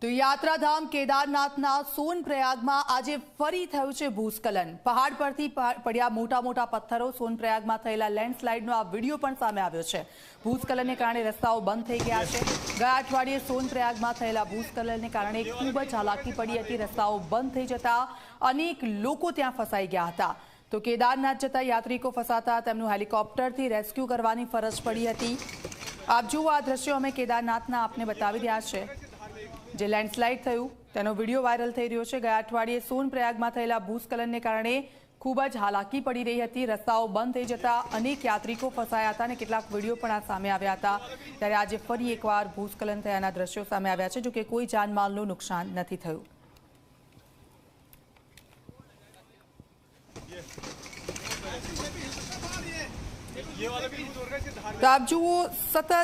તો યાત્રાધામ કેદારનાથના સોનપ્રયાગમાં આજે ફરી થયું છે ભૂસ્ખલન। પહાડ પરથી પડ્યા મોટા મોટા પથ્થરો। સોનપ્રયાગમાં થયેલા લેન્ડસ્લાઇડનો આ વિડીયો પણ સામે આવ્યો છે। ભૂસ્ખલનને કારણે રસ્તાઓ બંધ થઈ ગયા છે। ગયા અઠવાડિયે સોનપ્રયાગમાં થયેલા ભૂસ્ખલનને કારણે ખૂબ જ હાલાકી પડી હતી। રસ્તાઓ બંધ થઈ જતા અનેક લોકો ત્યાં ફસાઈ ગયા હતા। તો કેદારનાથ જતા યાત્રિકો ફસાતા તેમનું હેલિકોપ્ટરથી રેસ્ક્યુ કરવાની ફરજ પડી હતી। આપ જુઓ આ દ્રશ્યો અમે કેદારનાથના આપને બતાવી રહ્યા છે। જે લેન્ડસ્લાઇડ થયું તેનો વિડીયો વાયરલ થઈ રહ્યો છે। ગયા અઠવાડિયે સોનપ્રયાગમાં થયેલા ભૂસ્ખલનને કારણે ખૂબ જ હાલાકી પડી રહી હતી। રસ્તાઓ બંધ થઈ જતા અનેક યાત્રિકો ફસાયા હતા અને કેટલાક વિડીયો પણ આ સામે આવ્યા હતા। ત્યારે આજે ફરી એકવાર ભૂસ્ખલન થયાના દ્રશ્યો સામે આવ્યા છે। જોકે કોઈ જાનમાલનું નુકસાન નથી થયું। તો આપ જુઓ સતત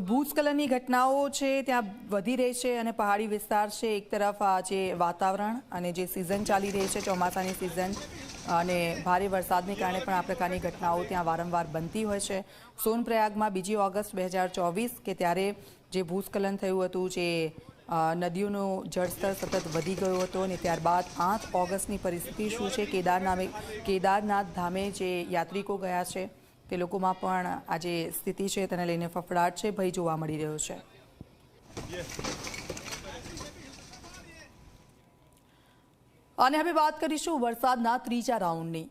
ભૂસ્ખલનની ઘટનાઓ છે ત્યાં વધી રહી છે અને પહાડી વિસ્તાર છે એક તરફ આ જે વાતાવરણ અને જે સિઝન ચાલી રહી છે ચોમાસાની સિઝન અને ભારે વરસાદને કારણે પણ આ પ્રકારની ઘટનાઓ ત્યાં વારંવાર બનતી હોય છે। સોનપ્રયાગમાં 2 ઓગસ્ટ 2024 કે ત્યારે જે ભૂસ્ખલન થયું હતું જે નદીઓનું જળસ્તર સતત વધી ગયો હતો અને ત્યારબાદ 8 ઓગસ્ટની પરિસ્થિતિ શું છે કેદારનાથ ધામે જે યાત્રિકો ગયા છે તે લોકોમાં પણ આ જે સ્થિતિ છે તેને લઈને ફફડાટ છે, ભય જોવા મળી રહ્યો છે। અને હવે વાત કરીશું વરસાદના ત્રીજા રાઉન્ડની।